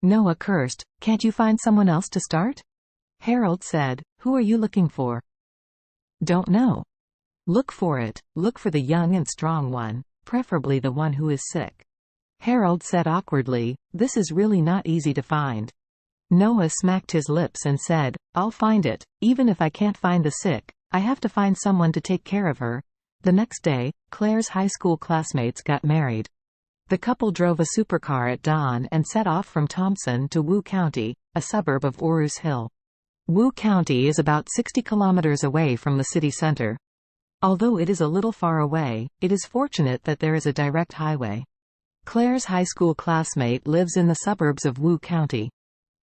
Noah cursed, "Can't you find someone else to start?" Harold said, "Who are you looking for?" "Don't know." "Look for it. Look for the young and strong one, preferably the one who is sick." Harold said awkwardly, "This is really not easy to find." Noah smacked his lips and said, "I'll find it, even if I can't find the sick. I have to find someone to take care of her." The next day, Claire's high school classmates got married. The couple drove a supercar at dawn and set off from Thompson to Wu County, a suburb of Orus Hill. Wu County is about 60 kilometers away from the city center. Although it is a little far away, it is fortunate that there is a direct highway. Claire's high school classmate lives in the suburbs of Wu County.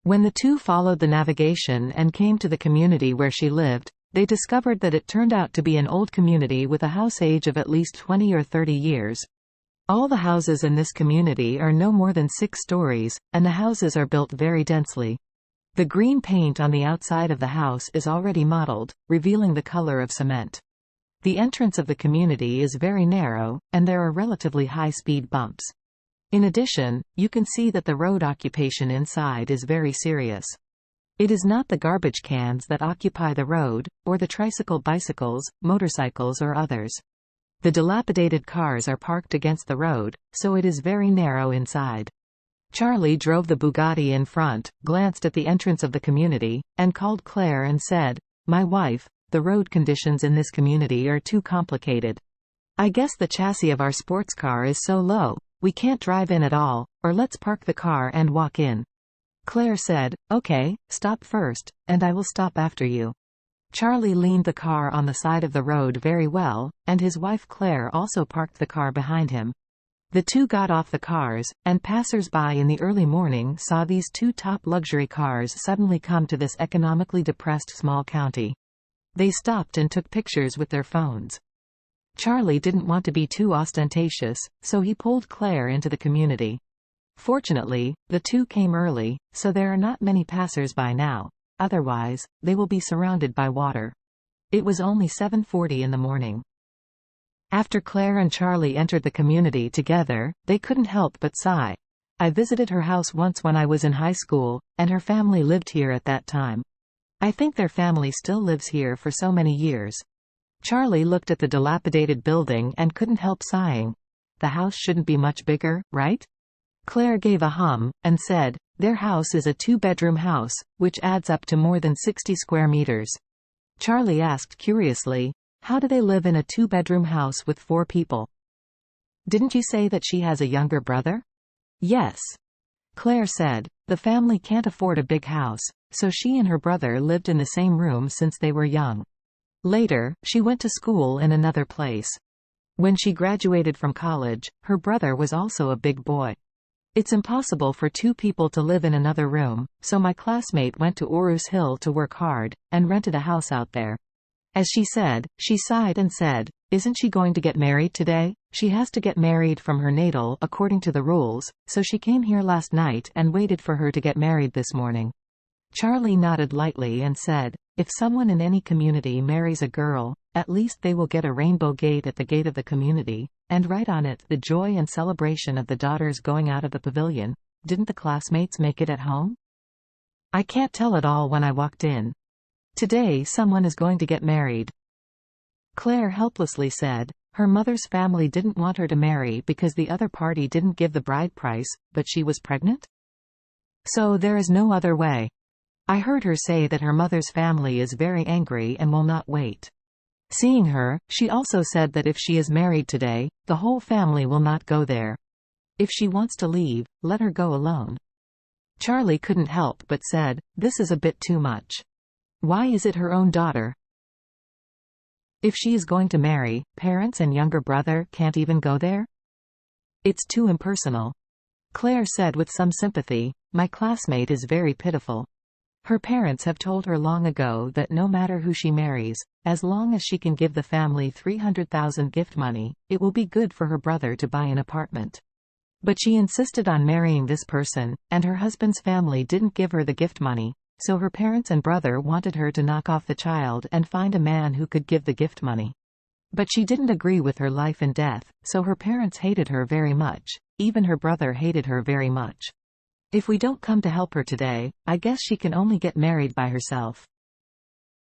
When the two followed the navigation and came to the community where she lived, they discovered that it turned out to be an old community with a house age of at least 20 or 30 years. All the houses in this community are no more than 6 stories, and the houses are built very densely. The green paint on the outside of the house is already mottled, revealing the color of cement. The entrance of the community is very narrow, and there are relatively high-speed bumps. In addition, you can see that the road occupation inside is very serious. It is not the garbage cans that occupy the road, or the tricycle bicycles, motorcycles or others. The dilapidated cars are parked against the road, so it is very narrow inside. Charlie drove the Bugatti in front, glanced at the entrance of the community, and called Claire and said, "My wife, the road conditions in this community are too complicated. I guess the chassis of our sports car is so low, we can't drive in at all, or let's park the car and walk in." Claire said, "Okay, stop first, and I will stop after you." Charlie leaned the car on the side of the road very well, and his wife Claire also parked the car behind him. The two got off the cars, and passers-by in the early morning saw these 2 top luxury cars suddenly come to this economically depressed small county. They stopped and took pictures with their phones. Charlie didn't want to be too ostentatious, so he pulled Claire into the community. Fortunately, the two came early, so there are not many passers-by now. Otherwise, they will be surrounded by water. It was only 7:40 in the morning. After Claire and Charlie entered the community together, they couldn't help but sigh. "I visited her house once when I was in high school, and her family lived here at that time. I think their family still lives here for so many years." Charlie looked at the dilapidated building and couldn't help sighing. "The house shouldn't be much bigger, right?" Claire gave a hum, and said, "Their house is a 2-bedroom house, which adds up to more than 60 square meters." Charlie asked curiously, "How do they live in a 2-bedroom house with 4 people?" "Didn't you say that she has a younger brother?" "Yes." Claire said, "The family can't afford a big house, so she and her brother lived in the same room since they were young. Later, she went to school in another place. When she graduated from college, her brother was also a big boy. It's impossible for 2 people to live in another room, so my classmate went to Orus Hill to work hard, and rented a house out there." As she said, she sighed and said, "Isn't she going to get married today? She has to get married from her natal according to the rules, so she came here last night and waited for her to get married this morning." Charlie nodded lightly and said, "If someone in any community marries a girl, at least they will get a rainbow gate at the gate of the community, and write on it the joy and celebration of the daughters going out of the pavilion. Didn't the classmates make it at home? I can't tell it all when I walked in. Today someone is going to get married." Claire helplessly said, her mother's family didn't want her to marry because the other party didn't give the bride price, but she was pregnant? "So there is no other way. I heard her say that her mother's family is very angry and will not wait. Seeing her, she also said that if she is married today, the whole family will not go there. If she wants to leave, let her go alone." Charlie couldn't help but said, "This is a bit too much. Why is it her own daughter? If she is going to marry, parents and younger brother can't even go there? It's too impersonal." Claire said with some sympathy, "My classmate is very pitiful. Her parents have told her long ago that no matter who she marries, as long as she can give the family 300,000 gift money, it will be good for her brother to buy an apartment. But she insisted on marrying this person, and her husband's family didn't give her the gift money, so her parents and brother wanted her to knock off the child and find a man who could give the gift money. But she didn't agree with her life and death, so her parents hated her very much. Even her brother hated her very much. If we don't come to help her today, I guess she can only get married by herself.